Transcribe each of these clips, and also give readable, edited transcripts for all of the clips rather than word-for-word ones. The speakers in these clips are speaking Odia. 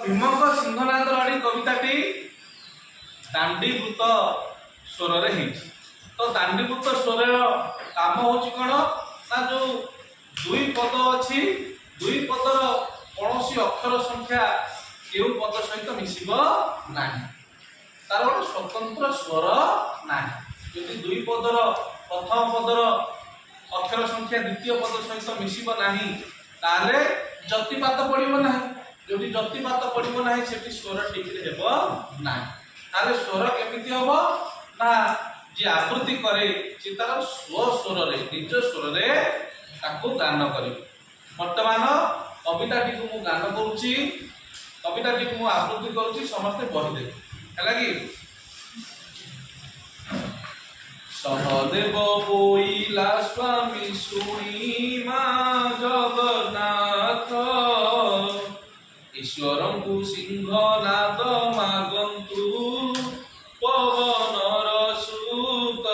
ଭୀମଙ୍କ ସିଂହନାଦ ରଡ଼ି କବିତାଟି ଦାଣ୍ଡିବୃତ ସ୍ୱରରେ ହେଇଛି। ତ ଦାଣ୍ଡିବୃତ ସ୍ୱରର କାମ ହେଉଛି କ'ଣ ନା, ଯେଉଁ ଦୁଇ ପଦ ଅଛି, ଦୁଇ ପଦର କୌଣସି ଅକ୍ଷର ସଂଖ୍ୟା କେଉଁ ପଦ ସହିତ ମିଶିବ ନାହିଁ, ତାର ଗୋଟେ ସ୍ୱତନ୍ତ୍ର ସ୍ୱର ନାହିଁ। ଯଦି ଦୁଇ ପଦର ପ୍ରଥମ ପଦର ଅକ୍ଷର ସଂଖ୍ୟା ଦ୍ୱିତୀୟ ପଦ ସହିତ ମିଶିବ ନାହିଁ, ତାହେଲେ ଯତିପାତ ପଡ଼ିବ ନାହିଁ। ଯୋଉଠି ଯତିପାତ ପଡ଼ିବ ନାହିଁ ସେଠି ସ୍ୱର ଠିକରେ ହେବ ନାହିଁ। ତାହେଲେ ସ୍ୱର କେମିତି ହବ ନା, ଯିଏ ଆବୃତ୍ତି କରେ ସେ ତାର ସ୍ୱରରେ ନିଜ ସ୍ୱରରେ ତାକୁ ଗାନ କରିବ। ବର୍ତ୍ତମାନ କବିତାଟିକୁ ମୁଁ ଗାନ କରୁଛି, କବିତାଟିକୁ ମୁଁ ଆବୃତ୍ତି କରୁଛି, ସମସ୍ତେ ବହିଦେବେ, ହେଲା କି? ସହଦେବ ବୋଇଲା ସ୍ୱାମୀ ଶୁଣି ମା ଜଗନ୍ନାଥ, ଈଶ୍ୱରଙ୍କୁ ସିଂହନାଦ ମାଗନ୍ତୁ ପବନର ସୁତ।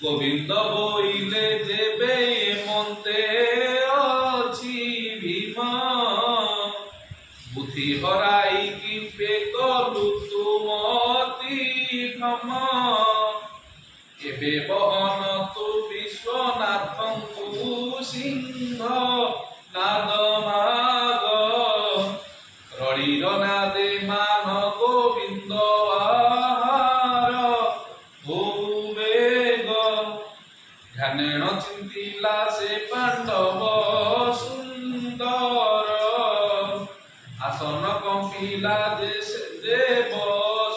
ଗୋବିନ୍ଦ ବୋଇଲେ ଯେବେ ମନ୍ତେ ଅଛି ଭୀମ, ବୁଦ୍ଧି ହରାଇ କିମ୍ପେ କଲୁ ତୁମତି ଭ୍ରମ। ଏବେ ବହନ ତୁ ବିଶ୍ୱନାଥଙ୍କୁ ସିଂହ ନାଦ ମାଗ, ରଡ଼ିର ନାଦେ ମାନ ଗୋବିନ୍ଦ ଆହାର ହଉ ବେଗ। ଧ୍ୟାନେଣ ଚିନ୍ତିଲା ସେ ପାଣ୍ଡବ ସୁନ୍ଦର, ଆସନ କମ୍ପିଲା ଦେବ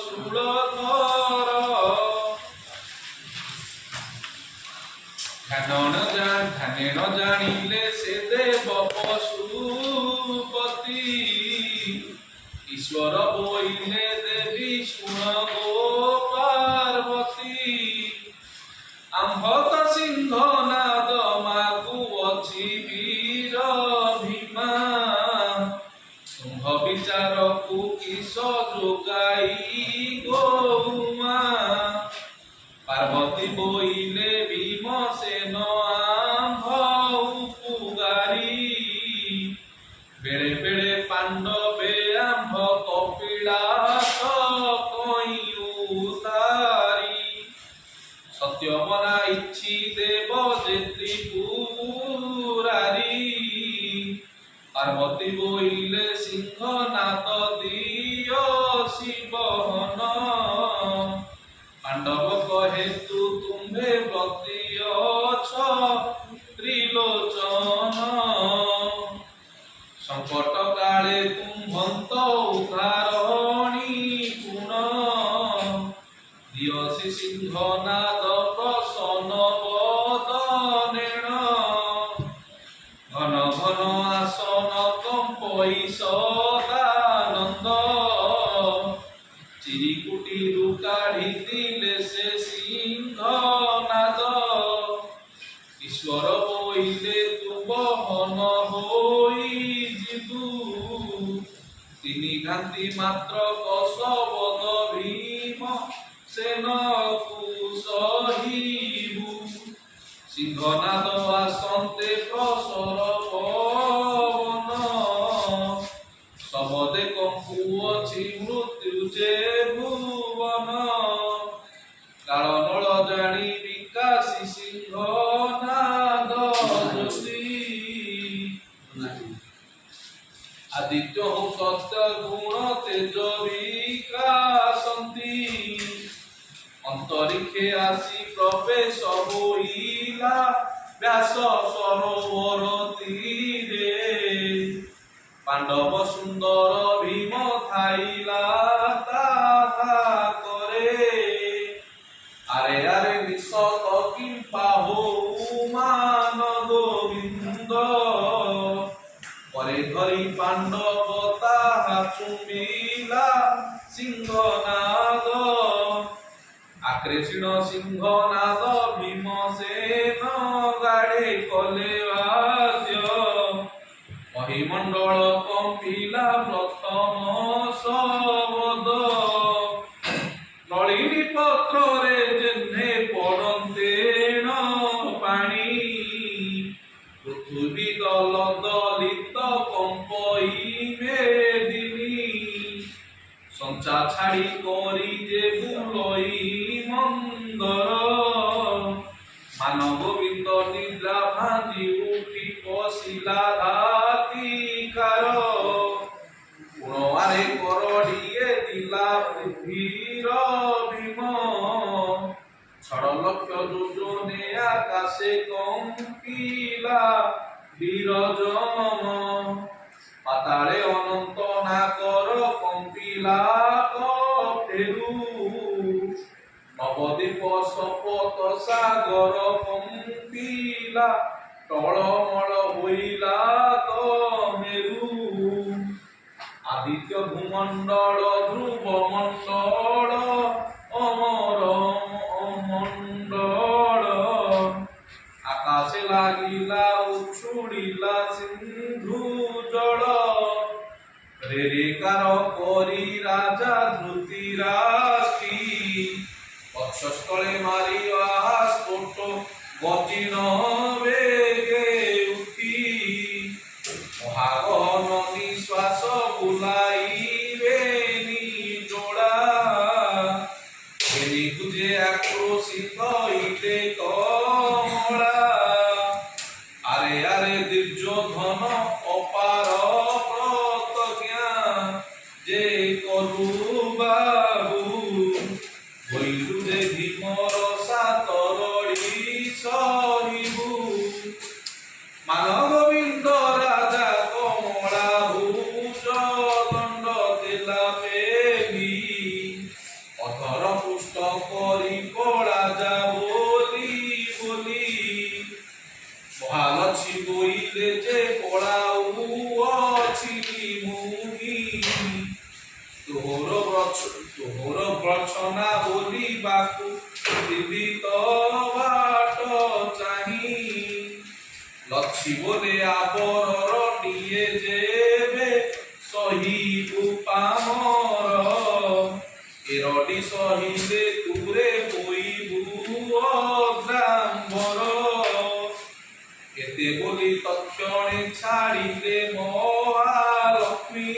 ସୁଳଧର। ଧ୍ୟାନେଣ ଜାଣିଲେ ସେ ଦେବ ପଶୁପତି, ଈଶ୍ୱର ବୋଇଲେ ଦେବୀ ଶୁଣ ଗୋ ପାର୍ବତୀ। ଆମ୍ଭ ତ ସିଂହନାଦ ମାଗୁଅଛି ବୀର ଭୀମା, ତୁମ୍ଭ ବିଚାରକୁ କିସ ଯୋଗାଇ ଗୋମା। ପାର୍ବତୀ ବୋଇଲେ ଭୀମସେନ ଆମ୍ଭ ଉପଗାରୀ, ବେଳେ ବେଳେ ପାଣ୍ଡବେ ଆମ୍ଭ କପିଳାସ କଇଁ ଉତାରି। ସତ୍ୟମନା ଇଚ୍ଛି ଦେବ ଯେ ତ୍ରିପୁରାରୀ, ପାର୍ବତୀ ବୋଇଲେ ସିଂହନାଦ ଦିଅ ଶିବହନ। ପାଣ୍ଡବ କହେ ତୁ ତୁମ୍ଭେ ବ୍ରତୀ ଅଛ ତ୍ରିଲୋଚନ, ସଂକଟ କାଳେ ତୁମ୍ଭନ୍ତ ଉଦ୍ଧାରଣୀ ଗୁଣ। ଦିଅସି ସିଂହନାଦ ପ୍ରସନ୍ନ ବଦନେଣ, ଘନ ଘନ ଆସନ କମ୍ପଇ ସଦାନନ୍ଦ। ଚିରିକୁଟିରୁ କାଢ଼ିଥିଲେ ସେ ସିଂହନାଦ, ଈଶ୍ୱର ବୋଇଲେ ତୁ ବହନ ହୋଇ ଯିବୁ। ତିନି ଘାନ୍ତି ମାତ୍ର କସବଦ ଭୀମ ସେନକୁ ସହିବୁ। ସିଂହନାଦ ଆସନ୍ତେ ପ୍ରସର ପବନ, ଶବଦେ କମ୍ପୁଅଛି ମୃତ୍ୟୁ ଯେ ଭୁବନ। କାଳ ନଳ ଜାଣି ବିକାଶୀ ସିଂହନାଦ ଜ୍ୟୋତି, ଆଦିତ୍ୟ ହଉ ସତ୍ୟ ଗୁଣ ତେଜ ବିକାଶନ୍ତି। ଅନ୍ତରିକ୍ଷେ ଆସି ପ୍ରବେଶ ହୋଇଲା ବ୍ୟାସ ସରୋବର ତୀରେ। ପାଣ୍ଡବ ସୁନ୍ଦର ଭୀମ ଥାଇଲା ତାହା କରେ, ଆରେ ଆରେ ନିଶତ କିମ୍ପା ହଉ ମାନ ଗୋବିନ୍ଦ। ପରେ ଧରି ପାଣ୍ଡବ ତାହା ଚୁମ୍ବିଲା ସିଂହନାଦ, ଆକ୍ରେଷଣ ସିଂହନାଦ ଭୀମସେନ ଗାଢ଼େ କଲେ ବାଦ୍ୟ। ମହିମଣ୍ଡଳ କମ୍ପିଲା ପ୍ରଥମ ଶବଦ, ନଳିନୀ ପତ୍ରରେ ଯେହ୍ନେ ପଡ଼ନ୍ତେଣ ପାଣି। ପୃଥିବୀ ଦଲ ଦଳିତ କମ୍ପଇ ମେଦିନ, পঞ্চা ছাড়ি করি যে বুলই মন্দর মান গোবিন্দ নিদ্রা ভাঙি উঠি পশিলা ধাতিকার পুনরে করড়িয়ে দিলা পৃথিবীর ভীম ছড় লক্ষ যোজনে আকাশে কম্পিলা বিরজম পাতালে অনন্ত নাগর কম্পিলা ফেরু নবদ্বীপ শপথ সাগর কম্পিলা টলমল হইলা মেরু আদিত্য ভূমণ্ডল ধ্রুব মণ্ডল অমর অমণ্ডল আকাশে লাগিলা উছুড়িলা সিন্ধু জল রে রে কার করি রাজা ধৃতি রাশি বক্ষস্থলে মারিয়া স্ফোট গতিন বেগে উঠি মহাগণ নিশ্বাস বুলাইবে জোড়া এনি খুঁজে আক্রোশিত ইতে কমলা আরে আরে দুর্যোধন অপার প্রজ্ঞা যে করু বাবু বৈরু যে ভীমর সাতরড়ি সহিবু মান গোবিন্দ রাজা কমলা ভূষ দণ্ড দেলা পেলি অথর পুষ্ট করি পড়া যা বলি বলি মহালক্ষ্মী বইলে যে পড়াউ অছি মুহি তোর ব্রচনা বলিবাকু জীবিত বাট চাহি লক্ষ্মী বলে আবরর নিয়ে যেবে সহিবু পামর এরডি সহিলে তুরে বইবু অগ্রাম্বর এতে বলি তৎক্ষণে ছাড়িলে মহালক্ষ্মী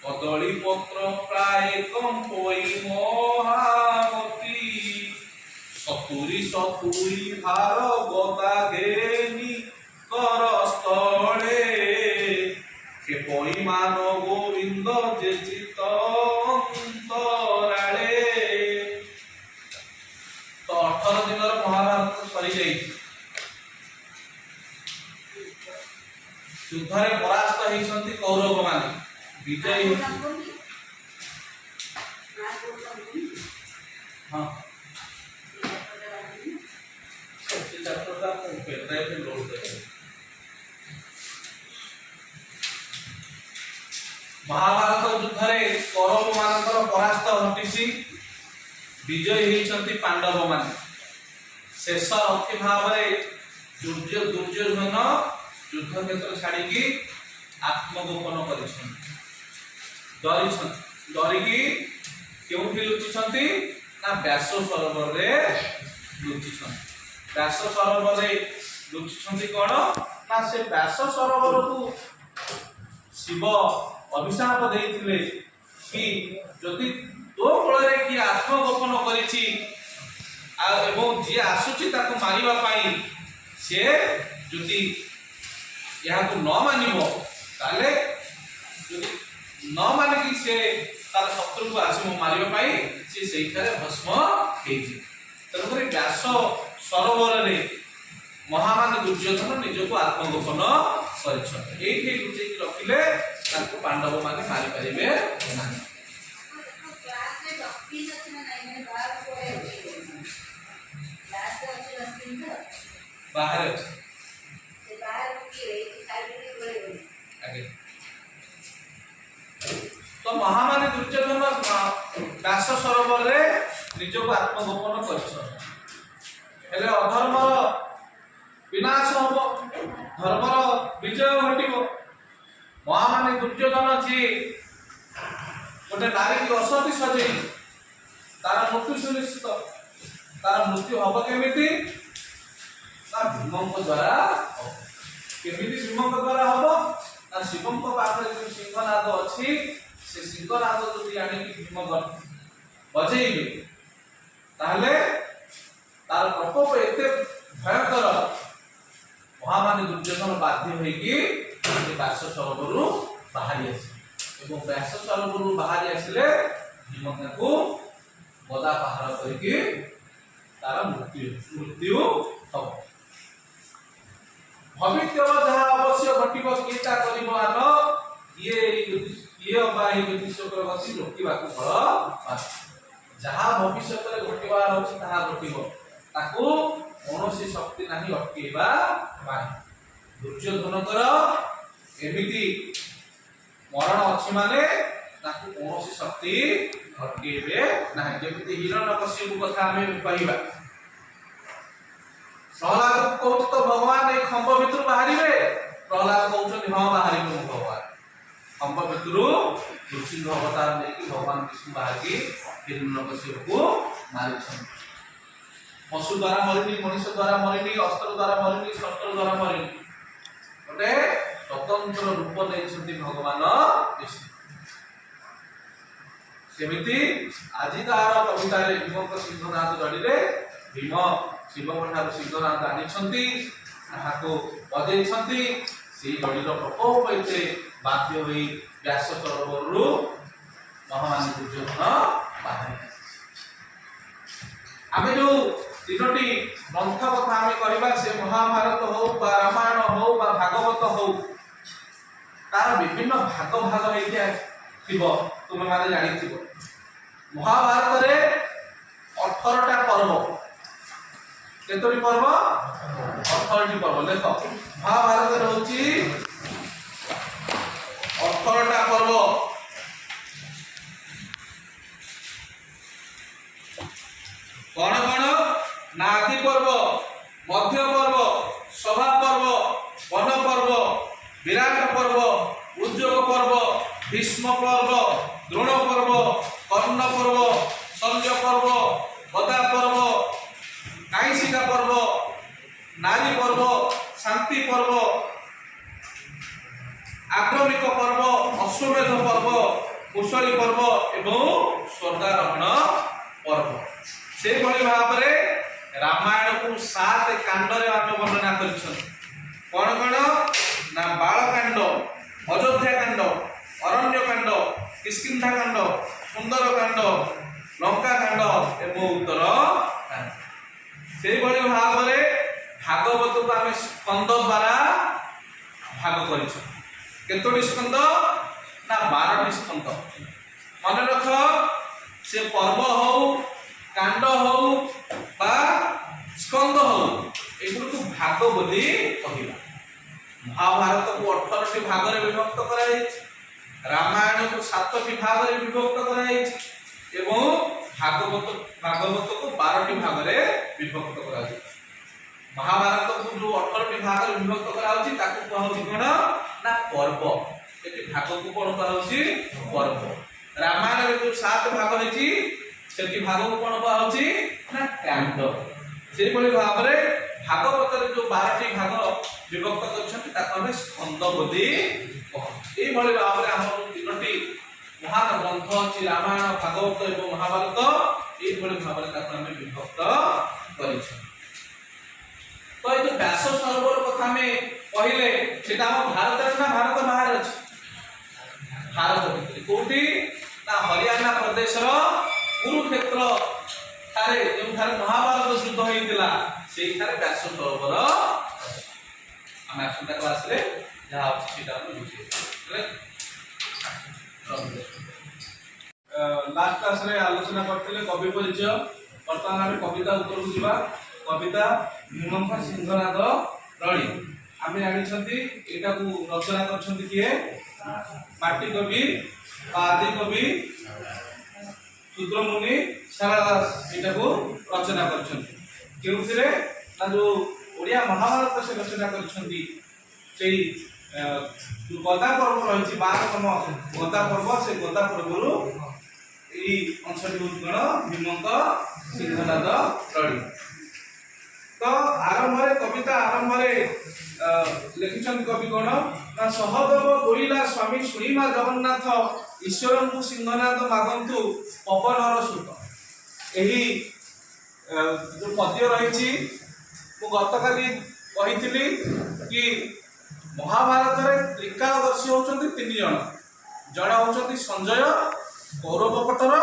কদলী পত্র প্রায় কম্পই মহামতি সতুরি ভার গদা ঘেনি করস্থলে কে পরিমাণ গোবিন্দ যে চিত অন্তরালে তো 18 দিনের মহাভারত সরি যাইছি যুদ্ধরে পরাস্ত হইଛନ୍ତି কৌরব মানে বিজয় हाँ महाभारत युद्धरे कौरव मानकर परास्त घटिछि विजय होइछन्ति पांडव माने शेष रक्षी भावरे दुर्योधन युद्ध क्षेत्र छाड़िकी आत्मगोपन करिछन्ति डरिकी केउठी लुचिछन्ति ना व्यास सरोवर रे लुचिछन्ति व्यास सरोवर रे लुचिछन्ति कोन ना से व्यास सरोवर को शिव अभिशाप देइथिले कि जदि तो फଳରେ कि आत्मगोपन करिछि एवं जे आसुछि ताको मारिबा पाई से जदि यहाँ को न मानिबो ताले जदि न मानिकी से तार शत्रु को आसी मारिबा पाई से सेठारे भस्म हेछि तरुपरि व्यास सरोवर रे महामान दुर्योधन निजको आत्मगोपन करिछथि एठी लुचि रखिले ताको पांडव माने मारि परिबे नाही क्लास रे भक्ति अछि ना नाही माने बाहर कोए क्लास अछि रखिन तो बाहर अछि से बाहर की रे खाली कोए आगे तो महामानी दुर्योधन व्यास सरोवर रे निजको आत्मगोपन करिछ हेले अधर्म विनाश होबो धर्मर विजय घटिबो महामानी दुर्योधन जी गोटे नारी की असती सजे तार मृत्यु सुनिश्चित तार मृत्यु हब केमिति ना भीमଙ୍କ द्वारा केमिति भीमଙ୍କ द्वारा हब ना शिवଙ୍କ पाखरे जो सिंहनाद अछि से सिंहनाद जदि आनिक भीम बजेइबे ताहले तार प्रकोप एते भयंकर महामानी दुर्योधन बाध्य होइकी व्यास सरोवरु बाहरी आसे एवं व्यास सरोवरु बाहरी आसिले भीम ताकू गदा पहाड़ करके तार मृत्यु हम भविष्य जहाँ अवश्य घटिब किएटा करिब आन ये बाही ज्योतिषकर गति रोकवा फल जहाँ भविष्य घटवार अच्छी ताहा घटिब ताकू कौन शक्ति नहीं अटकेबा दुर्योधनकर एमिति मरण अच्छी माने ताकू कौन शक्ति अटकेबे नहीं जमिति हिरण्यकश्यप कथा आम कहवा प्रहलाद कहते तो भगवान ये खंभ भितर बाहर प्रहलाद कहते हाँ बाहर भगवान खंभ भितर नृसिंह अवतार लेकिन भगवान विष्णु बाहर की हिरण्यकश्यप को मारी पशु द्वारा मरिनी मनुष्य द्वारा मरिनी अस्त्र द्वारा मरिनी शस्त्र द्वारा मरिनी गोटे स्वतंत्र रूप नहीं भगवान विष्णु सेमिति आज तार कविता भीम सिंहनाद जड़े भीम शिव सिंहनाद आनी बजे से गढ़ प्रकोप एते बाध्य हुई व्यास सरोवर महामानी दुर्योधन बाहर आम जो तीनोटी ग्रंथ कथा आम कहवा से महाभारत हो रामायण हो भागवत हो तार विभिन्न भाग भाग होइथिबो तुम माने जानिथिबो महाभारत रे 18टा पर्व केतोटी पर्व 18टी पर्व देख महाभारत रे होची 18टा पर्व कौन कौन ना आदि पर्व मध्य पर्व सभा पर्व वन पर्व विराट पर्व उद्योग पर्व भीष्म पर्व द्रोण पर्व कर्ण पर्व शल्य पर्व गदा पर्व काईशिका पर्व नारी पर्व शांति पर्व आक्रमिक पर्व अश्वमेध पर्व कुशली पर्व एवं स्वर्गारोहण पर्व से भाव में रामायण को 7 कांडरे वर्णना कर कौन कौन ना बालकांड अयोध्या कांड अरण्य कांड किष्किंधा कांड सुंदर कांड लंका कांड एवं उत्तर कांड से भाव में भागवत को आम स्कंद द्वारा भाग कर स्कंद ना 12टी स्कंद मन रख से पर्व हो कांड हो बा स्कंद हो एगुड़ को भाग बोली कहला महाभारत को 18टी भाग में विभक्त कराई रामायण को 7टी भाग में विभक्त कराई एवं भागवत को 12टी भाग में विभक्त कराई महाभारत को जो 18टी भाग में विभक्त कराउची ताकू कहउची कोन ना पर्व एटी भाग को कोन कहउची पर्व रामायण में जो 7 भाग होची सेठी भाग को कोन कहउची ना कांड से भाव में भागवत जो 12टी भाग विभक्त कर स्कंद बोली ये भाव में आम 3टी महान ग्रंथ अच्छी रामायण भागवत और महाभारत ये भाव में विभक्त कर तो ये व्यास सरोवर कथा में कहले सेटा भारत ना भारत बाहर अच्छी भारत कोटी ना हरियाणा प्रदेश कुरुक्षेत्र थारे जो थारे महाभारत युद्ध होइतिला सेही थारे व्यास सरोवर आम आसंता क्लास रे जहा अछि सेटा हम बुझिए लास्ट क्लास रे आलोचना करथिले कवि परिचय वर्तमान हम कविता उत्तर को जीवा कविता भीम सिंहनाद रणी आम जानी एटा को रचना करछंती किए पाटी कवि आदि कवि शूद्रमुनि सारदास एटा को रचना करछंती केउथिरे ना जो ओडिया महाभारत से रचना करछंती सेही जो गदा पर्व रही 12तम गदा पर्व से गदा पर्वरु एई अंशटी होगण भीमंक सिंहनाद रणी तो आरंभ कविता आरंभ लिखिछन कवि कोन ना सहदेव बोइला स्वामी शुणिमा जगन्नाथ ईश्वर को सिंहनाद मागंतु पवनर सुत एही जो पद्य रही गतकाली कही कि महाभारत में त्रिकालदर्शी होती तीन जन जड़े होती संजय कौरव पटर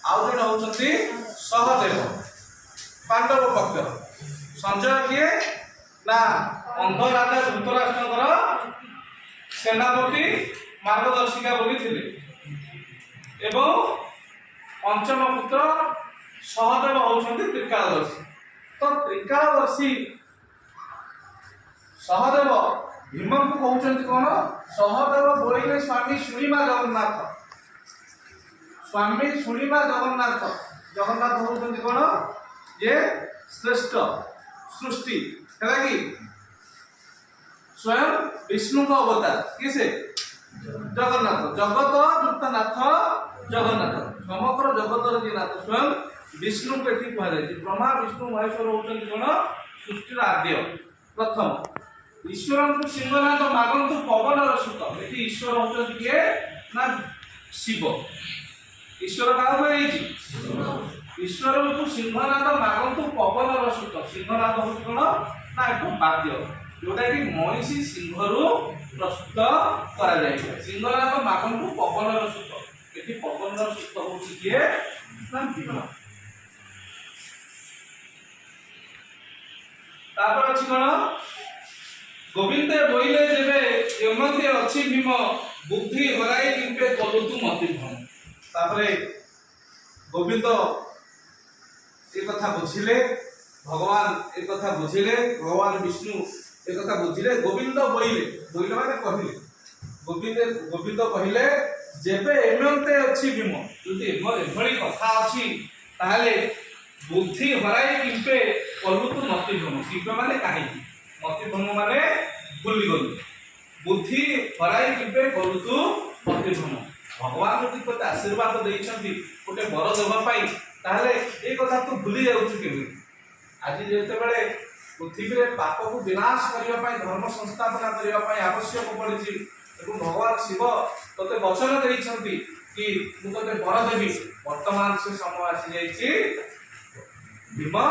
आउ जड़े होती सहदेव पांडव पक्षर संजय किए ना अंध राजा धृतराष्ट्र सेनापति मार्गदर्शिका बोली थिले एवं पंचम पुत्र सहदेव होती त्रिकालदर्शी तो त्रिकालदर्शी सहदेव भीम को कहते कौन सहदेव बोले स्वामी शुणिमा जगन्नाथ स्वामी शुणिमा जगन्नाथ जगन्नाथ होती कौन ये श्रेष्ठ सृष्टि है कि स्वयं विष्णु का अवतार किसे जगन्नाथ जगत युक्त नाथ जगन्नाथ समग्र जगत नाथ स्वयं विष्णु को ये कह ब्रह्मा विष्णु महेश्वर होती कौन सृष्टि आद्य प्रथम ईश्वर को सिंहनाद मागंतु पवन सुत ये ईश्वर होती किए ना शिव ईश्वर क्या ईश्वर को सिंहनाद मागंतु पवन सुत सिंहनाद हूँ कौन ना एक वाद्य जोटा कि मनीषी सिंह प्रस्तुत कर सिंहनाद मागंतु पवन सुत ये पवन सुत हूँ किए ना भीम तापर अच्छी कौन गोविंदे बोइले जेबे यमते अछि भीम बुद्धि हराई किंपे कलुतु मति भम तापरे गोविंद एक कथा बुझिले भगवान एक कथा बुझिले भगवान विष्णु एक कथा बुझिले गोविंद बोइले बोइले माने कहिले गोविंद कहिले जेबे यमते अछि भीम जदि एभली कथा अछि ताहाले बुद्धि हराई किंपे कलुतु मति भम किंपे माने काहे मतिभ्रम माने भूली गलु बुद्धि हराई किबे करुतु मतिभ्रम भगवान यदि कोते आशीर्वाद देइछंती कोटे बर देबा पाई ताहले ए कथा तू भूली जाउछु केबे आज जेते बेले पृथ्वी रे पाप को विनाश करिया पाई धर्म संस्थापना करिया पाई आवश्यक पड़िछि एवं भगवान शिव तोते वचन देइछंती कि मु तोते बर देबी वर्तमान से समय आसी जाइछि भीम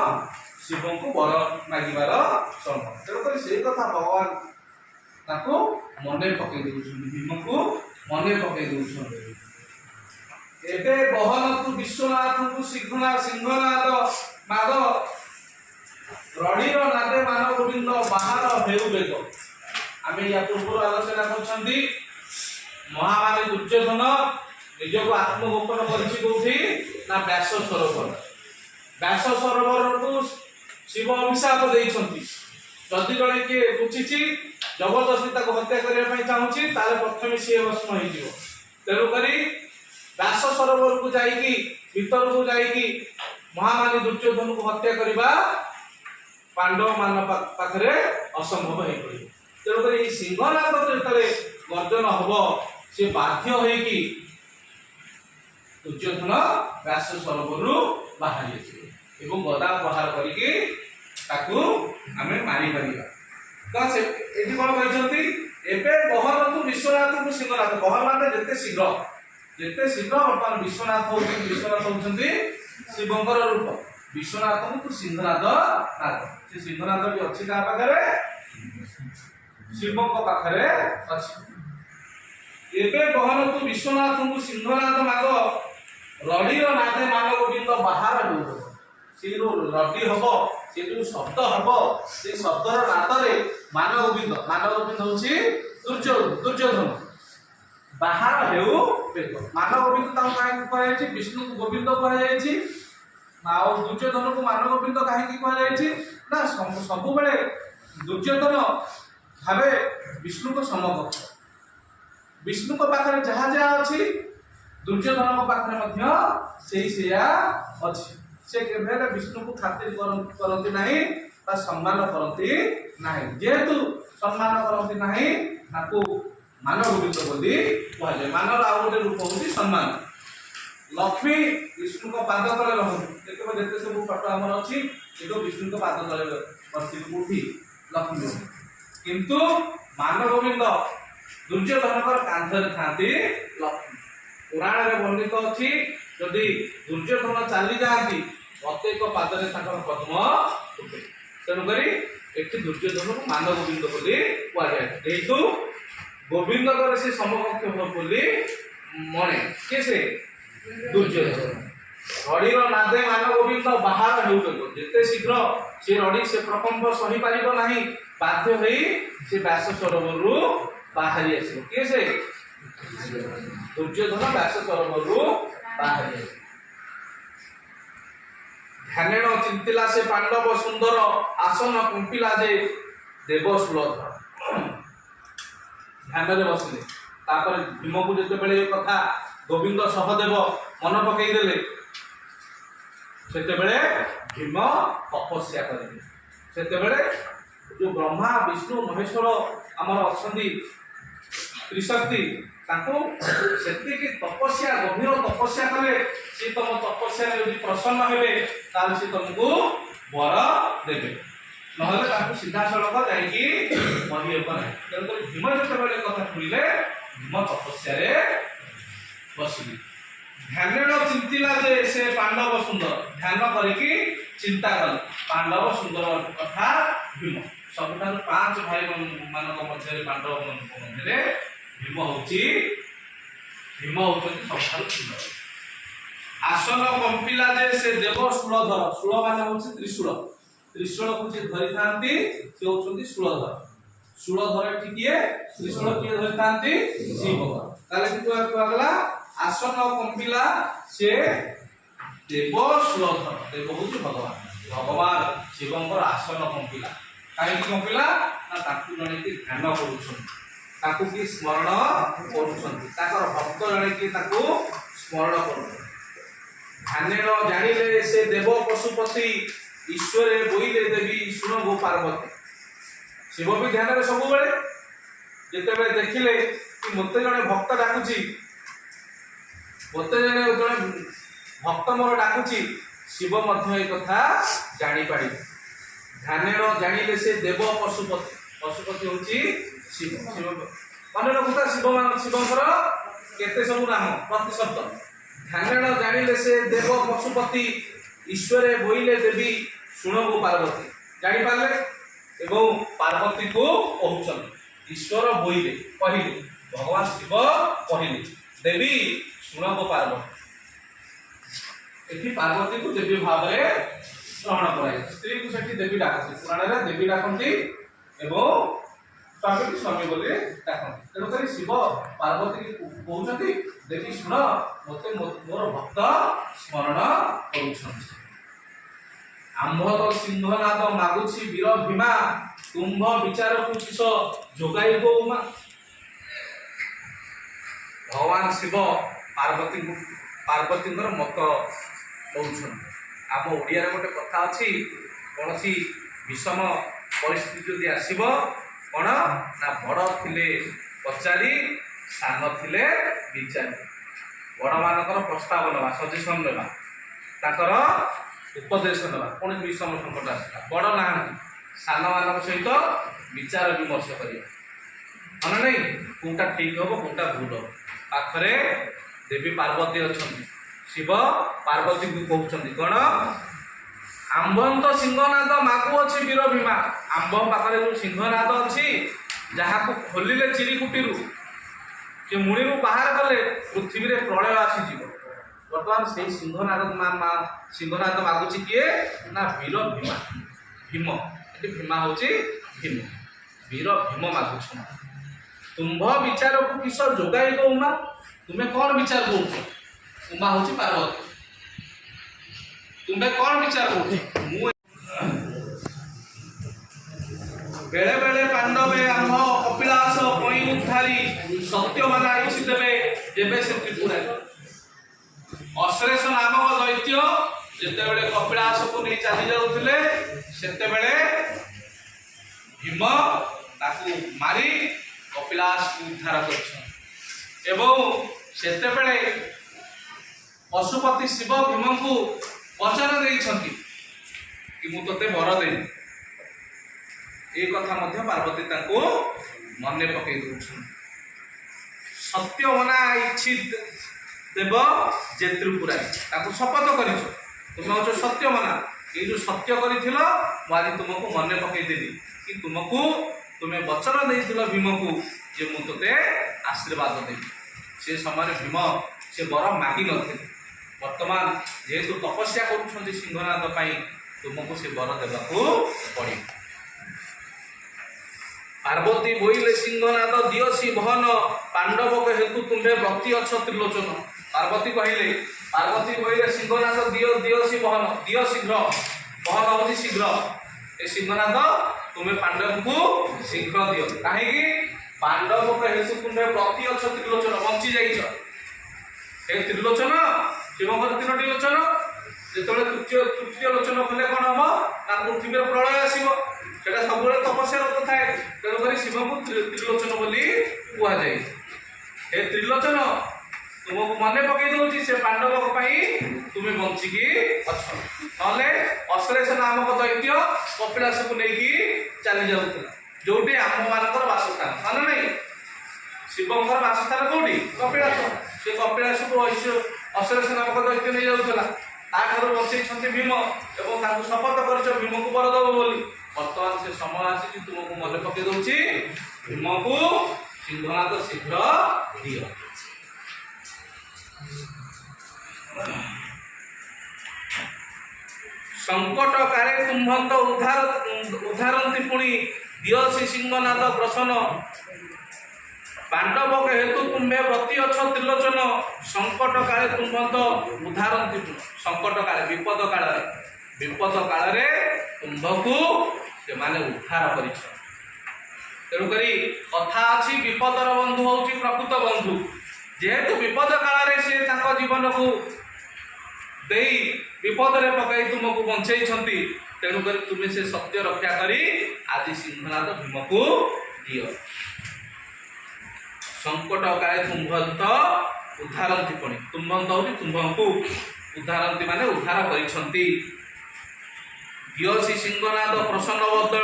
शिव को बर मागिबार समय तेणुक से कथा भगवान ताको मने पकई देउछन भीम को मने पकई देउछन एबे बहन तु विश्वनाथ को सिंहनाद माग रडीर नादे मान गोविंद बाहर हेउ बेग आमे या पूर्व आलोचना करछंती महामारी दुर्योधन निजको आत्मगोपन करछि कोठी ना व्यास सरोवर को शिव अभिशाप देइछंती जदि जड़े किए रुचिची जबरदस्ती ताको हत्या करने चाहूँगी ताले प्रथम सी भस्म हो तेणुक व्यास सरोवर को जाइकी भीतर को जाइकी महामानी दुर्योधन को हत्या करने पांडव मान पाखरे असंभव हो पड़े तेणुक सिंहनाद जो गर्जन हम सी बाध्य होगी दुर्योधन व्यास सरोवर बाहर एवं गदा प्रहार करके ताकू आमे मारी परिबा तो से एठी कोन कहछंती एबे बहरतु विश्वनाथ को सिंहनाथ बहर माने जेते शीघ्र वर्तमान विश्वनाथ होउछंती शिवंकर रूप विश्वनाथ को सिंहनाथ नाथ से सिंहनाथ भी अछि का पाखरे शिवंक पाखरे अछि एबे बहरतु विश्वनाथ को सिंहनाथ माग रडीर नादे मान गोविंद बाहर हो सीरो रडी हबो से जो शब्द हबो से शब्दर नादरे मान गोविंद होछि दुर्योधन बाहर हेउ बेग मान गोविंद ता काहे कहै छि विष्णु को गोविंद कहै जाइ छि आ दुर्योधन को मान गोविंद काहे की कहै जाइ छि ना सब बेले दुर्योधन भाबे विष्णु को समकक्ष विष्णु को पाखरे जहा जहा अछि दुर्योधन को पाखरे मध्य सेही सेया अछि से केभे विष्णु को खातिर करती नहीं ता सम्मान करती नहीं जेहेतु सम्मान करती नहीं ताको मानव गोविंद बोली कहले मानव आ गोटे रूप होती सम्मान लक्ष्मी विष्णु को पाद तले रहती देखो जेते सब फोटो हमर अछि देखो विष्णु को पाद तले ବସିଥିଲେ କୋଉଠି ଲକ୍ଷ୍ମୀ କିନ୍ତୁ ମାନଗୋବିନ୍ଦ ଦୁର୍ଯ୍ୟୋଧନଙ୍କର କାନ୍ଧରେ ଥାନ୍ତି ଲକ୍ଷ୍ମୀ। ପୁରାଣରେ ବର୍ଣ୍ଣିତ ଅଛି ଯଦି ଦୁର୍ଯ୍ୟୋଧନ ଚାଲି ଯାଆନ୍ତି ପ୍ରତ୍ୟେକ ପାଦରେ ତାଙ୍କର ପଦ୍ମ ଫୁଟେ। ତେଣୁକରି ଏଠି ଦୁର୍ଯ୍ୟୋଧନକୁ ମାନଗୋବିନ୍ଦ ବୋଲି କୁହାଯାଏ। ଯେହେତୁ ଗୋବିନ୍ଦଙ୍କର ସେ ସମକକ୍ଷ ବୋଲି ମଣେ କିଏ ସେ ଦୁର୍ଯ୍ୟୋଧନ। ରଡ଼ିର ନାଦେ ମାନଗୋବିନ୍ଦ ବାହାର ହେଉଛନ୍ତି। ଯେତେ ଶୀଘ୍ର ସେ ରଡ଼ି ସେ ପ୍ରକମ୍ପ ସହିପାରିବ ନାହିଁ, ବାଧ୍ୟ ହୋଇ ସେ ବ୍ୟାସ ସରୋବରରୁ ବାହାରି ଆସିବ। କିଏ ସେ ଦୁର୍ଯ୍ୟୋଧନ ବ୍ୟାସ ସରୋବରରୁ ବାହାରି ଆସିବ। ଧ୍ୟାନେଣ ଚିନ୍ତିଲା ସେ ପାଣ୍ଡବ ସୁନ୍ଦର, ଆସନ କୁମ୍ପିଲା ଯେ ଦେବ ସୁଲଧର। ଧ୍ୟାନରେ ବସିଲେ। ତାପରେ ଭୀମକୁ ଯେତେବେଳେ ଏ କଥା ଗୋବିନ୍ଦ ସହଦେବ ମନେ ପକେଇଦେଲେ, ସେତେବେଳେ ଭୀମ ତପସ୍ୟା କରିବେ। ସେତେବେଳେ ଯୋଉ ବ୍ରହ୍ମା ବିଷ୍ଣୁ ମହେଶ୍ୱର ଆମର ଅଛନ୍ତି ତ୍ରିଶକ୍ତି, ତାଙ୍କୁ ସେତିକି ତପସ୍ୟା ଗଭୀର ତପସ୍ୟା କଲେ ସେ ତମ ତପସ୍ୟାରେ ଯଦି ପ୍ରସନ୍ନ ହେବେ ତାହେଲେ ସେ ତମକୁ ବର ଦେବେ, ନହେଲେ ତାଙ୍କୁ ସିଧାସଳଖ ଯାଇକି କହିହେବ ନାହିଁ। ତେଣୁକରି ଭୀମ ଯେତେବେଳେ କଥା ଶୁଣିଲେ ଭୀମ ତପସ୍ୟାରେ ବସିଲେ। ଧ୍ୟାନେଣ ଚିନ୍ତିଲା ଯେ ସେ ପାଣ୍ଡବ ସୁନ୍ଦର, ଧ୍ୟାନ କରିକି ଚିନ୍ତା କଲେ ପାଣ୍ଡବ ସୁନ୍ଦର କଥା ଭୀମ। ସବୁଠାରୁ 5 ଭାଇ ମାନଙ୍କ ମଧ୍ୟରେ ପାଣ୍ଡବ ମାନଙ୍କ ମଧ୍ୟରେ ଭୀମ ହଉଛନ୍ତି ସବୁଠାରୁ ସୁନ୍ଦର। ଆସନ କମ୍ପିଲା ଯେ ସେ ଦେବ ଶୂଳଧର, ଶୂଳ ମାନେ ହଉଛି ତ୍ରିଶୂଳ, ତ୍ରିଶୂଳକୁ ଯିଏ ଧରିଥାନ୍ତି ସେ ହଉଛନ୍ତି ଶୂଳଧର। ଶୂଳଧର ଏଠି କିଏ? ତ୍ରିଶୂଳ କିଏ ଧରିଥାନ୍ତି? ଶିବ। ତାହେଲେ କୁହାଗଲା ଆସନ କମ୍ପିଲା ସେ ଦେବ ଶୂଳଧର। ଦେବ ହଉଛି ଭଗବାନ, ଭଗବାନ ଶିବଙ୍କର ଆସନ କମ୍ପିଲା। କାହିଁକି କମ୍ପିଲା? ନା ତାକୁ ଜଣେ କି ଧ୍ୟାନ କରୁଛନ୍ତି, ତାକୁ କି ସ୍ମରଣ କରୁଛନ୍ତି, ତାଙ୍କର ଭକ୍ତ ଜଣେ କି ତାକୁ ସ୍ମରଣ କରୁଛନ୍ତି। ଧ୍ୟାନେଣ ଜାଣିଲେ ସେ ଦେବ ପଶୁପତି, ଈଶ୍ୱରେ ବୋଇଲେ ଦେବୀ ଶୁଣ ଗୋ ପାର୍ବତୀ। ଶିବ ବି ଧ୍ୟାନରେ ସବୁବେଳେ। ଯେତେବେଳେ ଦେଖିଲେ କି ମୋତେ ଜଣେ ଭକ୍ତ ଡାକୁଛି, ମୋତେ ଜଣେ ଭକ୍ତ ମୋର ଡାକୁଛି, ଶିବ ମଧ୍ୟ ଏ କଥା ଜାଣିପାରିବେ। ଧ୍ୟାନେଣ ଜାଣିଲେ ସେ ଦେବ ପଶୁପତି, ପଶୁପତି ହଉଛି ଶିବ। ଶିବ ମନେ ରଖୁଥା, ଶିବଙ୍କର କେତେ ସବୁ ନାମ ପ୍ରତିଶବ୍ଦ। ଧ୍ୟାନେଣ ଜାଣିଲେ ସେ ଦେବ ପଶୁପତି, ଈଶ୍ୱରେ ବୋଇଲେ ଦେବୀ ଶୁଣ ଗୋ ପାର୍ବତୀ। ଜାଣିପାରିଲେ ଏବଂ ପାର୍ବତୀକୁ କହୁଛନ୍ତି। ଈଶ୍ୱର ବୋଇଲେ କହିଲେ, ଭଗବାନ ଶିବ କହିଲେ, ଦେବୀ ଶୁଣ ଗୋ ପାର୍ବତୀ। ଏଠି ପାର୍ବତୀକୁ ଦେବୀ ଭାବରେ ଗ୍ରହଣ କରାଯାଇଛି। ସ୍ତ୍ରୀକୁ ସେଠି ଦେବୀ ଡାକନ୍ତି, ପୁରାଣରେ ଦେବୀ ଡାକନ୍ତି ଏବଂ ସ୍ୱାମୀକୁ ସ୍ୱାମୀ ବୋଲି ଡାକନ୍ତି। ତେଣୁକରି ଶିବ ପାର୍ବତୀ କହୁଛନ୍ତି, ଦେବୀ ଶୁଣ, ମୋତେ ମୋର ଭକ୍ତ ସ୍ମରଣ କରୁଛନ୍ତି। ଆମ୍ଭ ତ ସିଂହନାଦ ମାଗୁଛି ବୀର ଭୀମା, ତୁମ୍ଭ ବିଚାରକୁ କିସ ଯୋଗାଇ ଗୌମା। ଭଗବାନ ଶିବ ପାର୍ବତୀଙ୍କର ମତ ଦଉଛନ୍ତି। ଆମ ଓଡ଼ିଆରେ ଗୋଟେ କଥା ଅଛି, କୌଣସି ବିଷମ ପରିସ୍ଥିତି ଯଦି ଆସିବ କ'ଣ ନା ବଡ଼ ଥିଲେ ପଚାରି, ସାନ ଥିଲେ ବିଚାରି। ବଡ଼ମାନଙ୍କର ପ୍ରସ୍ତାବ ନେବା, ସଜେସନ୍ ନେବା, ତାଙ୍କର ଉପଦେଶ ନେବା। କୌଣସି ବିଷମ ସଂକଟ ଆସିଲା, ବଡ଼ ନାହାନ୍ତି, ସାନମାନଙ୍କ ସହିତ ବିଚାର ବିମର୍ଶ କରିବା। ମାନେ ନାହିଁ କୋଉଟା ଠିକ୍ ହବ କୋଉଟା ଭୁଲ ହବ। ପାଖରେ ଦେବୀ ପାର୍ବତୀ ଅଛନ୍ତି। ଶିବ ପାର୍ବତୀକୁ କହୁଛନ୍ତି କ'ଣ? ଆମ୍ଭନ୍ତ ସିଂହନାଦ ମାଗୁଅଛି ବୀର ଭୀମା। ଆମ୍ଭ ପାଖରେ ଯୋଉ ସିଂହନାଦ ଅଛି, ଯାହାକୁ ଖୋଲିଲେ ଚିରିକୁଟିରୁ, ସେ ମୁଣିରୁ ବାହାର କଲେ ପୃଥିବୀରେ ପ୍ରଳୟ ଆସିଯିବ। ବର୍ତ୍ତମାନ ସେଇ ସିଂହନାଦ ମାଗୁଛି କିଏ? ନା ବୀର ଭୀମା। ଭୀମ, ଏଠି ଭୀମା ହଉଛି ଭୀମ, ବୀର ଭୀମ ମାଗୁଛନ୍ତି। ତୁମ୍ଭ ବିଚାରକୁ କିସ ଯୋଗାଇ ଦଉମା। ତୁମେ କ'ଣ ବିଚାର କରୁଛ? ଉମା ହଉଛି ପାର୍ବତୀ। ତୁମେ କ'ଣ ବିଚାର କରୁଛ? ମୁଁ ବେଳେ ବେଳେ ପାଣ୍ଡବେ ଆମ୍ଭ କପିଳାସ ପଣି ଉଦ୍ଧାରି, ସତ୍ୟବାନ ଆୟୁଷି ଦେବେ ଯେବେ ସେ ତ୍ରିପୁରାରୀ। ଅଶ୍ଳେଷ ନାମକ ଦୈତ୍ୟ ଯେତେବେଳେ କପିଳାସକୁ ନେଇ ଚାଲି ଯାଉଥିଲେ, ସେତେବେଳେ ଭୀମ ତାକୁ ମାରି କପିଳାସକୁ ଉଦ୍ଧାର କରିଛନ୍ତି। ଏବଂ ସେତେବେଳେ ପଶୁପତି ଶିବ ଭୀମଙ୍କୁ ବଚନ ଦେଇଛନ୍ତି କି ମୁଁ ତୋତେ ବର ଦେବି, এই কথা ମଧ୍ୟ ପାର୍ବତୀ ତାଙ୍କୁ ମନେ ପକେଇ ଦଉଛନ୍ତି। ସତ୍ୟମନା ଇଚ୍ଛିତ ଦେବ ଯେ ତ୍ରିପୁରାରୀ, ତାକୁ ଶପଥ କରିଛ ତୁମେ ହଉଛ ସତ୍ୟମନା, ଏଇ ଯୋଉ ସତ୍ୟ କରିଥିଲ ମୁଁ ଆଜି ତୁମକୁ ମନେ ପକେଇଦେବି କି ତୁମେ ବଚନ ଦେଇଥିଲ ଭୀମକୁ ଯେ ମୁଁ ତୋତେ ଆଶୀର୍ବାଦ ଦେବି। ସେ ସମୟରେ ଭୀମ ସେ ବର ମାଗିନଥିଲେ, ବର୍ତ୍ତମାନ ଯେହେତୁ ତପସ୍ୟା କରୁଛନ୍ତି ସିଂହନାଦ ପାଇଁ ତୁମକୁ ସେ ବର ଦେବାକୁ ପଡ଼ିବ। ପାର୍ବତୀ ବୋଇଲେ ସିଂହନାଦ ଦିଅସି ବହନ, ପାଣ୍ଡବକ ହେତୁ ତୁମ୍ଭେ ବ୍ରତି ଅଛ ତ୍ରିଲୋଚନ। ପାର୍ବତୀ କହିଲେ, ପାର୍ବତୀ ବୋଇଲେ ସିଂହନାଦ ଦିଅସି ବହନ, ଦିଅ ଶୀଘ୍ର, ବହନ ହଉଛି ଶୀଘ୍ର, ଏ ସିଂହନାଦ ତୁମେ ପାଣ୍ଡବଙ୍କୁ ଶୀଘ୍ର ଦିଅ। କାହିଁକି? ପାଣ୍ଡବକ ହେତୁ ତୁମ୍ଭେ ବ୍ରତି ଅଛ ତ୍ରିଲୋଚନ, ବଞ୍ଚି ଯାଇଛ। ଏ ତ୍ରିଲୋଚନ ଶିବଙ୍କର ତିନୋଟି ଲୋଚନ, ଯେତେବେଳେ ତୃତୀୟ ଲୋଚନ ଖୋଲେ କ'ଣ ହବ ନା ପୃଥିବୀର ପ୍ରଳୟ ଆସିବ, ସେଟା ସବୁବେଳେ ତପସ୍ୟାରତ ଥାଏ, ତେଣୁକରି ଶିବଙ୍କୁ ତ୍ରିଲୋଚନ ବୋଲି କୁହାଯାଏ। ଏ ତ୍ରିଲୋଚନ ତୁମକୁ ମନେ ପକେଇ ଦଉଛି ସେ ପାଣ୍ଡବଙ୍କ ପାଇଁ ତୁମେ ବଞ୍ଚିକି ଅଛ, ନହେଲେ ଅଶ୍ଳେଷ ନାମକ ଦୈତ୍ୟ କପିଳାସକୁ ନେଇକି ଚାଲି ଯାଉଥିଲା, ଯୋଉଠି ଆମମାନଙ୍କର ବାସସ୍ଥାନ, ମାନେ ନାହିଁ ଶିବଙ୍କର ବାସସ୍ଥାନ କୋଉଠି? କପିଳାସ। ସେ କପିଳାସକୁ ଅଶ୍ଳେଷ ନାମକ ଦୈତ୍ୟ ନେଇ ଯାଉଥିଲା, ତାଠାରୁ ବଞ୍ଚେଇଛନ୍ତି ଭୀମ ଏବଂ ତାଙ୍କୁ ଶପଥ କରିଛ ଭୀମକୁ ବର ଦେବ ବୋଲି। ବର୍ତ୍ତମାନ ସେ ସମୟ ଆସିଛି ତୁମକୁ ମନେ ପକେଇ ଦଉଛି, ଭୀମକୁ ସିଂହନାଦ ଶୀଘ୍ର ଦିଅ। ସଂକଟ କାଳେ ତୁମ୍ଭନ୍ତ ଉଦ୍ଧାରନ୍ତି ପୁଣି, ଦିଅସି ସିଂହନାଦ ପ୍ରସନ୍ନ, ପାଣ୍ଡବକ ହେତୁ ତୁମ୍ଭେ ବ୍ରତି ଅଛ ତ୍ରିଲୋଚନ, ସଂକଟ କାଳେ ତୁମ୍ଭନ୍ତ ଉଦ୍ଧାରନ୍ତି ପୁଣି। ସଂକଟ କାଳେ ବିପଦ କାଳରେ ତୁମ୍ଭକୁ ସେମାନେ ଉଦ୍ଧାର କରିଛ। ତେଣୁକରି କଥା ଅଛି ବିପଦର ବନ୍ଧୁ ହଉଛି ପ୍ରକୃତ ବନ୍ଧୁ। ଯେହେତୁ ବିପଦ କାଳରେ ସେ ତାଙ୍କ ଜୀବନକୁ ଦେଇ ବିପଦରେ ପକାଇ ତୁମକୁ ବଞ୍ଚେଇଛନ୍ତି, ତେଣୁକରି ତୁମେ ସେ ସତ୍ୟ ରକ୍ଷା କରି ଆଜି ସିଂହନାଦ ଭୀମକୁ ଦିଅ। ସଂକଟ କାଳେ ତୁମ୍ଭନ୍ତ ଉଦ୍ଧାରନ୍ତି ପୁଣି, ତୁମ୍ଭନ୍ତ ହଉଛି ତୁମ୍ଭଙ୍କୁ, ଉଦ୍ଧାରନ୍ତି ମାନେ ଉଦ୍ଧାର କରିଛନ୍ତି। ଦିଅସି ସିଂହନାଦ ପ୍ରସନ୍ନ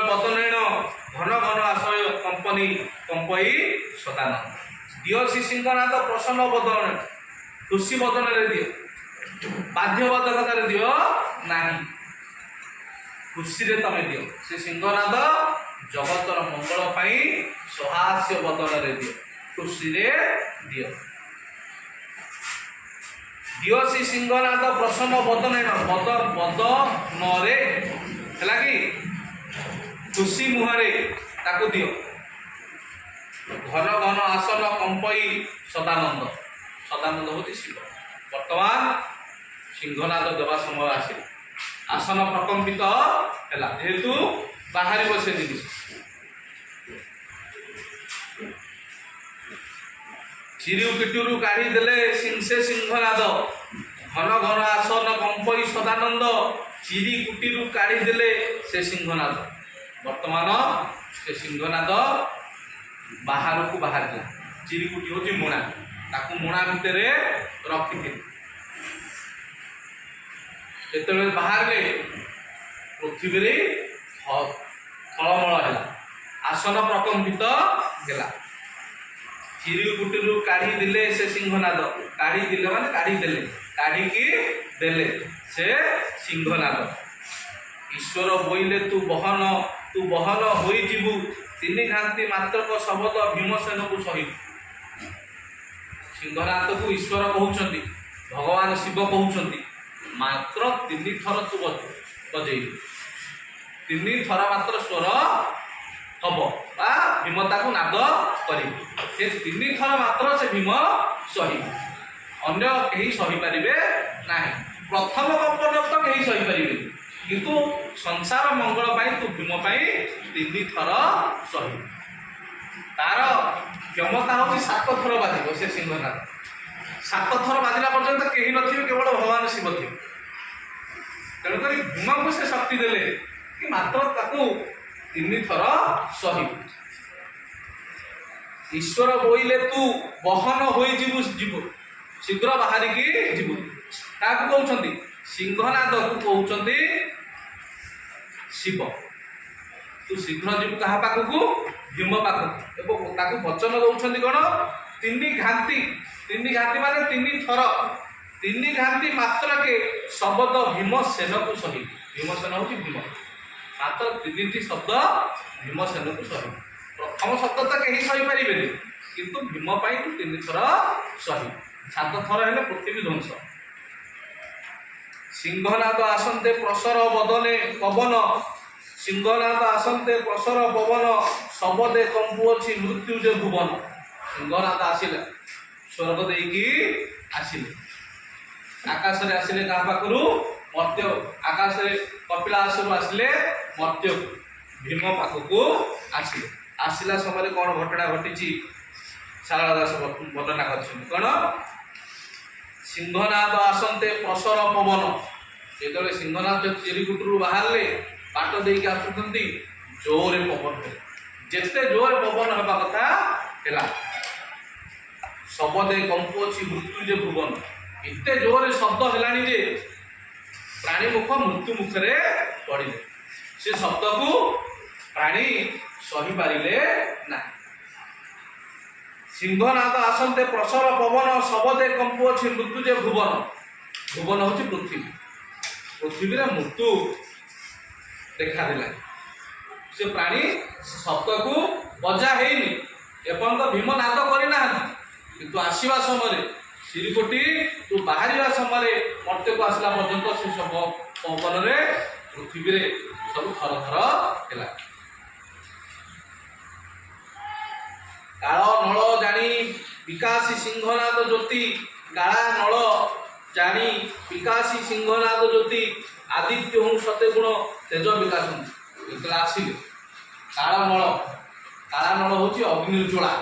ବଦନେଣ, ଘନ ଘନ ଆଶୟ କମ୍ପଇ ସଦାନନ୍ଦ। ଦିଅସି ସିଂହନାଦ ପ୍ରସନ୍ନ ବଦନ, ଖୁସି ବଦନରେ ଦିଅ, ବାଧ୍ୟବାଧକତାରେ ଦିଅ ନାହିଁ, ଖୁସିରେ ତମେ ଦିଅ। ସେ ସିଂହନାଦ ଜଗତର ମଙ୍ଗଳ ପାଇଁ ସହାସ୍ୟ ବଦନରେ ଦିଅ, ଖୁସିରେ ଦିଅ। ଦିଅସି ସିଂହନାଦ ପ୍ରସନ୍ନ ବଦନେଣ, ବଦନରେ ହେଲା କି ଖୁସି ମୁହଁରେ ତାକୁ ଦିଅ। ଘନ ଘନ ଆସନ କମ୍ପଇ ସଦାନନ୍ଦ, ସଦାନନ୍ଦ ହଉଛି ଶିବ। ବର୍ତ୍ତମାନ ସିଂହନାଦ ଦେବା ସମୟ ଆସିଲା, ଆସନ ପ୍ରକମ୍ପିତ ହେଲା, ଯେହେତୁ ବାହାରିବ ସେ ଜିନିଷ। ଚିରୁ କିଟୁରୁ କାଢି ଦେଲେ ସେ ସିଂହନାଦ, ଘନ ଘନ ଆସନ କମ୍ପଇ ସଦାନନ୍ଦ, ଚିରି କୁଟିରୁ କାଢି ଦେଲେ ସେ ସିଂହନାଦ। ବର୍ତ୍ତମାନ ସେ ସିଂହନାଦ ବାହାରକୁ ବାହାରିଲା, ଚିରିକୁଟି ହଉଛି ମୁଣା, ତାକୁ ମୁଣା ଭିତରେ ରଖିଥିଲେ। ଯେତେବେଳେ ବାହାରିଲେ ପୃଥିବୀରେ ଫଳମଳ ହେଲା, ଆସନ ପ୍ରକମ୍ପିତ ହେଲା। ଚିରିକୁଟିରୁ କାଢି ଦେଲେ ସେ ସିଂହନାଦ, କାଢି ଦେଲେ ମାନେ କାଢି ଦେଲେ, କାଢିକି ଦେଲେ ସେ ସିଂହନାଦ। ଈଶ୍ୱର ବୋଇଲେ ତୁ ବହନ ହୋଇଯିବୁ, ତିନି ଘାନ୍ତି ମାତ୍ରକ ଶବଦ ଭୀମସେନକୁ ସହିବୁ। ସିଂହନାଦକୁ ଈଶ୍ୱର କହୁଛନ୍ତି, ଭଗବାନ ଶିବ କହୁଛନ୍ତି, ମାତ୍ର 3 ଥର ତୁ ବଜେଇବୁ, 3 ଥର ମାତ୍ର ସ୍ୱର ହବ ବା ଭୀମ ତାକୁ ନାଦ କରିବ। ସେ 3 ଥର ମାତ୍ର ସେ ଭୀମ ସହିବ, ଅନ୍ୟ କେହି ସହିପାରିବେ ନାହିଁ। ପ୍ରଥମ କମ୍ପନ ତ କେହି ସହିପାରିବେନି, କିନ୍ତୁ ସଂସାର ମଙ୍ଗଳ ପାଇଁ ତୁ ଭୀମ ପାଇଁ 3 ଥର ସହିବୁ। ତାର କ୍ଷମତା ହଉଛି 7 ଥର ବାଜିବ ସେ ସିଂହନାଦ। 7 ଥର ବାଜିଲା ପର୍ଯ୍ୟନ୍ତ କେହି ନଥିବେ, କେବଳ ଭଗବାନ ଶିବ ଥିବେ। ତେଣୁକରି ଭୀମକୁ ସେ ଶକ୍ତି ଦେଲେ କି ମାତ୍ର ତାକୁ 3 ଥର ସହିବୁ। ଈଶ୍ୱର ବୋଇଲେ ତୁ ବହନ ହୋଇଯିବୁ, ଶୀଘ୍ର ବାହାରିକି ଯିବୁ। କାହାକୁ କହୁଛନ୍ତି? ସିଂହନାଦକୁ କହୁଛନ୍ତି ଶିବ। ତୁ ଶୀଘ୍ର ଯିବୁ କାହା ପାଖକୁ? ଭୀମ ପାଖକୁ। ଏବଂ ତାକୁ ବଚନ ଦଉଛନ୍ତି କ'ଣ? ତିନି ଘାନ୍ତି ମାନେ 3 ଥର, 3 ଘାନ୍ତି ମାତ୍ରକେ ଶବଦ ଭୀମସେନକୁ ସହି। ଭୀମସେନ ହେଉଛି ଭୀମ, ମାତ୍ର 3ଟି ଶବ୍ଦ ଭୀମସେନକୁ ସହି। ପ୍ରଥମ ଶବ୍ଦ ତ କେହି ସହିପାରିବେନି, କିନ୍ତୁ ଭୀମ ପାଇଁ ତୁ 3 ଥର ସହି। 7 ଥର ହେଲେ ପୃଥିବୀ ଧ୍ୱଂସ। ସିଂହନାଦ ଆସନ୍ତେ ପ୍ରସର ବଦନେ ପବନ, ସିଂହନାଦ ଆସନ୍ତେ ପ୍ରସର ପବନ, ଶବଦେ କମ୍ପୁଅଛି ମୃତ୍ୟୁ ଯେ ଭୁବନ। ସିଂହନାଦ ଆସିଲେ, ସ୍ୱର୍ଗ ଦେଇକି ଆସିଲେ, ଆକାଶରେ ଆସିଲେ କାହା ପାଖରୁ? ମର୍ତ୍ତ୍ୟ। ଆକାଶରେ କପିଳାସରୁ ଆସିଲେ ମର୍ତ୍ତ୍ୟକୁ, ଭୀମ ପାଖକୁ ଆସିଲେ। ଆସିଲା ସମୟରେ କ'ଣ ଘଟଣା ଘଟିଛି ଶାରଳା ଦାସ ବର୍ଣ୍ଣନା କରିଛନ୍ତି। କ'ଣ? ସିଂହନାଦ ଆସନ୍ତେ ପ୍ରସର ପବନ। ଯେତେବେଳେ ସିଂହନାଦ ଚିରିକୁଟରୁ ବାହାରିଲେ, ବାଟ ଦେଇକି ଆସୁଛନ୍ତି, ଜୋରରେ ପବନ ହେଲା। ଯେତେ ଜୋରରେ ପବନ ହେବା କଥା ହେଲା। ଶବଦେ କମ୍ପୁଅଛି ମୃତ୍ୟୁ ଯେ ଭୁବନ। ଏତେ ଜୋରରେ ଶବ୍ଦ ହେଲାଣି ଯେ ପ୍ରାଣୀ ମୁଖ ମୃତ୍ୟୁ ମୁଖରେ ପଡ଼ିଲେ। ସେ ଶବ୍ଦକୁ ପ୍ରାଣୀ ସହିପାରିଲେ ନାହିଁ। ସିଂହନାଦ ଆସନ୍ତେ ପ୍ରସର ପବନ, ଶବଦେ କମ୍ପୁଅଛି ମୃତ୍ୟୁ ଯେ ଭୁବନ। ଭୁବନ ହେଉଛି ପୃଥିବୀ। ପୃଥିବୀରେ ମୃତ୍ୟୁ ଦେଖାଦେଲା। ସେ ପ୍ରାଣୀ ଶବ୍ଦକୁ ବଜା ହେଇନି, ଏପର୍ଯ୍ୟନ୍ତ ଭୀମ ନାଦ କରିନାହାନ୍ତି, କିନ୍ତୁ ଆସିବା ସମୟରେ ଚିରିକୁଟି ତୁ ବାହାରିବା ସମୟରେ ମର୍ତ୍ତ୍ୟକୁ ଆସିଲା ପର୍ଯ୍ୟନ୍ତ ସେ ସବୁ ପବନରେ ପୃଥିବୀରେ ସବୁ ଥର ଥର ହେଲା। କାଳ ନଳ ଜାଣି ବିକାଶୀ ସିଂହନାଦ ଜ୍ୟୋତି, କାଳା ନଳ ଜାଣି ବିକାଶୀ ସିଂହନାଦ ଜ୍ୟୋତି, ଆଦିତ୍ୟ ହୁଁ ସତେ ଗୁଣ ତେଜ ବିକାଶ। ଯେତେବେଳେ ଆସିଲେ କାଳ ନଳ ହେଉଛି ଅଗ୍ନି ଜ୍ୱାଳା।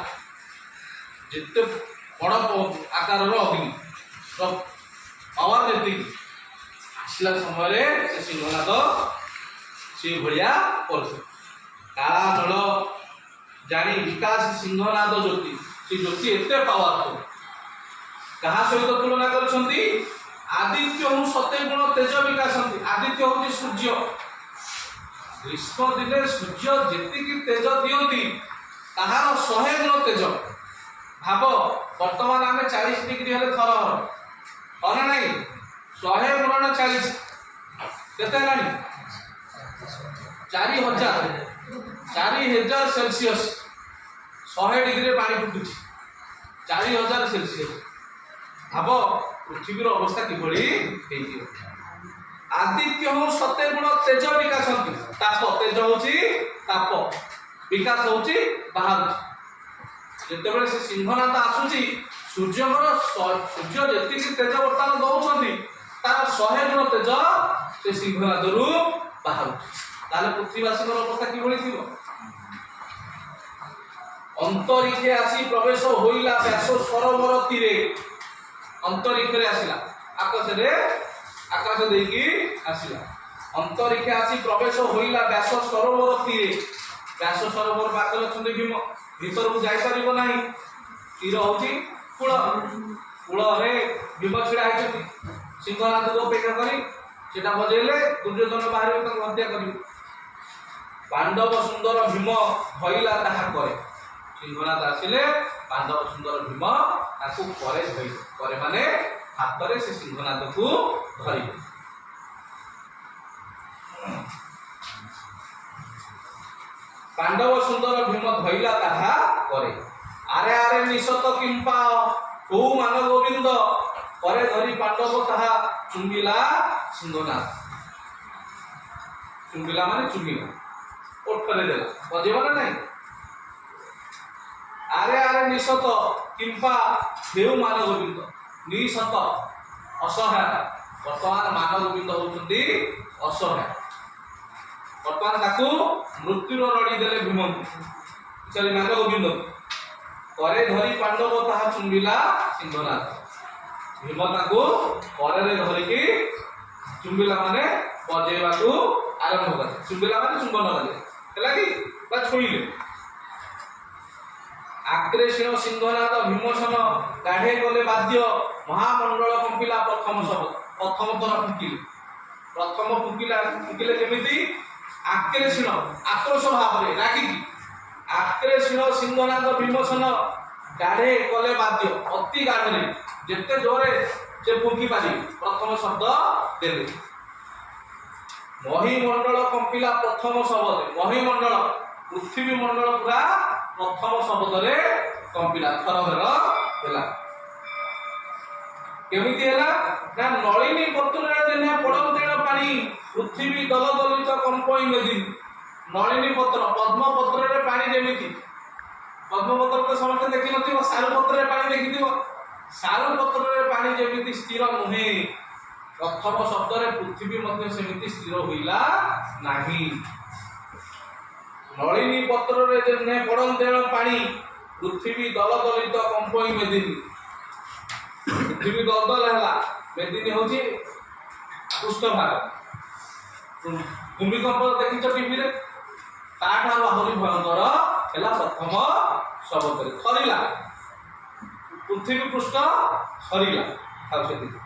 ଯେତେ ବଡ଼ ଆକାରର ଅଗ୍ନି ପାୱାର ଯେତିକି, ଆସିଲା ସମୟରେ ସେ ସିଂହନାଦ ସେଇଭଳିଆ କରୁছে। କାଳା ନଳ ଜାଣି ବିକାଶ ସିଂହନାଦ ଜ୍ୟୋତି, ସେ ଜ୍ୟୋତି ଏତେ ପାୱାରଫୁଲ। କାହା ସହିତ ତୁଳନା କରିଛନ୍ତି? ଆଦିତ୍ୟ ହୁଁ ସତେ ଗୁଣ ତେଜ ବିକାଶନ୍ତି। ଆଦିତ୍ୟ ହେଉଛି ସୂର୍ଯ୍ୟ। ଗ୍ରୀଷ୍ମ ଦିନେ ସୂର୍ଯ୍ୟ ଯେତିକି ତେଜ ଦିଅନ୍ତି, ତାହାର 100 ଗୁଣ ତେଜ। ଭାବ, ବର୍ତ୍ତମାନ ଆମେ 40 ଡିଗ୍ରୀ ହେଲେ ଥର ହଁ ନା ନାହିଁ? 100 ଗୁଣନ 40 କେତେ ହେଲାଣି? 4000 ସେଲସିୟସ୍। 100 ଡିଗ୍ରୀରେ ପାଣି ଫୁଟୁଛି, 4000 ସେଲସିୟସ୍। ଭାବ ପୃଥିବୀର ଅବସ୍ଥା କିଭଳି ହେଇଯିବ। ଆଦିତ୍ୟ ହୁଁ ସତେ ଗୁଣ ତେଜ ବିକାଶନ୍ତି। ତାପ, ତେଜ ହେଉଛି ତାପ, ବିକାଶ ହେଉଛି ବାହାରୁଛି। ଯେତେବେଳେ ସେ ସିଂହନାଦ ଆସୁଛି, ସୂର୍ଯ୍ୟ ଯେତିକି ତେଜ ବର୍ତ୍ତମାନ ଦଉଛନ୍ତି, ତାର 100 ଗୁଣ ତେଜ ସେ ସିଂହନାଦରୁ ବାହାରୁଛି। ତାହେଲେ ପୃଥ୍ୱୀବାସୀଙ୍କର ଅବସ୍ଥା କିଭଳି ଥିବ? ଅନ୍ତରୀକ୍ଷେ ଆସି ପ୍ରବେଶ ହୋଇଲା ବ୍ୟାସ ସରୋବର ତୀରେ। ଅନ୍ତରୀକ୍ଷରେ ଆସିଲା, ଆକାଶ ଦେଇକି ଆସିଲା। ଅନ୍ତରୀକ୍ଷେ ଆସି ପ୍ରବେଶ ହୋଇଲା ବ୍ୟାସ ସରୋବର ତୀରେ। ବ୍ୟାସ ସରୋବର ପାଖରେ ଅଛନ୍ତି ଭୀମ, ଭିତରକୁ ଯାଇପାରିବ ନାହିଁ। ତୀର ହେଉଛି କୂଳ, କୂଳରେ ଭୀମ ଛିଡ଼ା ହେଇଛନ୍ତି। ସିଂହନାଦକୁ ଅପେକ୍ଷା କରି ସେଟା ବଜେଇଲେ ଦୁର୍ଯ୍ୟୋଧନ ବାହାରିବ, ତାଙ୍କୁ ହତ୍ୟା କରିବେ। ପାଣ୍ଡବ ସୁନ୍ଦର ଭୀମ ଧଇଲା ତାହା କରେ। ସିଂହନାଦ ଆସିଲେ ପାଣ୍ଡବ ସୁନ୍ଦର ଭୀମ ତାକୁ ପରେ ଧଇଲେ। ପରେ ମାନେ ହାତରେ ସେ ସିଂହନାଦକୁ ଧରିଲେ। ପାଣ୍ଡବ ସୁନ୍ଦର ଭୀମ ଧଇଲା ତାହା କରେ। ଆରେ ଆରେ ନିଶତ କିମ୍ପା କୋଉ ମାନ ଗୋବିନ୍ଦ, ପରେ ଧରି ପାଣ୍ଡବ ତାହା ଚୁମ୍ବିଲା ସିଂହନାଦ। ଚୁମ୍ବିଲା ମାନେ ଚୁମ୍ବିଲା, ଓଠରେ ଦେଲା, ବଜେଇବ ନା ନାହିଁ? ଆରେ ଆରେ ନିଶତ କିମ୍ପା କେଉଁ ମାନ ଗୋବିନ୍ଦ। ନିଶତ ଅସହାୟ। ବର୍ତ୍ତମାନ ମାନ ଗୋବିନ୍ଦ ହେଉଛନ୍ତି ଅସହାୟ। ବର୍ତ୍ତମାନ ତାକୁ ମୃତ୍ୟୁର ରଡ଼ି ଦେଲେ ଭୀମଙ୍କୁ, ମାନ ଗୋବିନ୍ଦ। ପରେ ଧରି ପାଣ୍ଡବ ତାହା ଚୁମ୍ବିଲା ସିଂହନାଦ। ଭୀମ ତାକୁ ପରରେ ଧରିକି ଚୁମ୍ବିଲା ମାନେ ବଜେଇବାକୁ ଆରମ୍ଭ କଲେ। ଚୁମ୍ବିଲା ମାନେ ଚୁମ୍ବନ କଲେ, ହେଲା କି ବା ଛୁଇଁଲେ। ଆଗ୍ରେସିଣ ସିଂହନାଦ ଭୀମସନ ଗାଢ଼େ ଗଲେ ବାଦ୍ୟ, ମହାମଣ୍ଡଳ କମ୍ପିଲା ପ୍ରଥମ ଶବ୍ଦ। ପ୍ରଥମ ଥର ଫୁଙ୍କିଲେ। ପ୍ରଥମ ଫୁଙ୍କିଲେ କେମିତି? ଆକ୍ରେଷୀଣ ଆକ୍ରୋଶ ଭାବରେ ରାଗିକି ଆକ୍ରେଷୀଣ ସିଂହନାଦ ବିମୋଚନ ଗାଢେ କଲେ ବାଦ୍ୟ ଅତି ଗାଢରେ ଯେତେ ଜୋରେ ସେ ଫୁଙ୍କି ପାରିବେ ପ୍ରଥମ ଶବ୍ଦ ଦେଲେ। ମହିମଣ୍ଡଳ କମ୍ପିଲା ପ୍ରଥମ ଶବ୍ଦରେ ମହିମଣ୍ଡଳ ପୃଥିବୀ ମଣ୍ଡଳ ପୁରା ପ୍ରଥମ ଶବ୍ଦରେ କମ୍ପିଲା ଥରହର ହେଲା। କେମିତି ହେଲା ନା ନଳିନୀ ପତ୍ରରେ ଯେନେ ପଡ଼ନ୍ତେଣ ପାଣି ପୃଥିବୀ ଦଲ ଦଲିତ କମ୍ପଇ ମେଦିନୀ। ନଳିନୀ ପତ୍ର ପଦ୍ମ ପତ୍ରରେ ପାଣି ଯେମିତି ପଦ୍ମ ପତ୍ର ତ ସମସ୍ତେ ଦେଖିନଥିବ ସାରୁ ପତ୍ରରେ ପାଣି ଦେଖିଥିବ ସାରୁ ପତ୍ରରେ ପାଣି ଯେମିତି ସ୍ଥିର ନୁହେଁ ପ୍ରଥମ ଶବ୍ଦରେ ପୃଥିବୀ ମଧ୍ୟ ସେମିତି ସ୍ଥିର ହୋଇଲା ନାହିଁ। ନଳିନୀ ପତ୍ରରେ ଯେନେ ପଡ଼ନ୍ତେଣ ପାଣି ପୃଥିବୀ ଦଲ ଦଲିତ କମ୍ପଇ ମେଦିନୀ। ପୃଥିବୀ ଦଲଦଲ ହେଲା ମେଦିନୀ ହଉଛି ପୃଷ୍ଠଭାଗ। ଭୂମିକମ୍ପ ଦେଖିଛ ଟିଭିରେ ତାଠାରୁ ଆହୁରି ଭୟଙ୍କର ହେଲା ପ୍ରଥମ ଶବ୍ଦରେ ଥରିଲା ପୃଥିବୀ ପୃଷ୍ଠ ଥରିଲା ଆଉ ସେତିକି।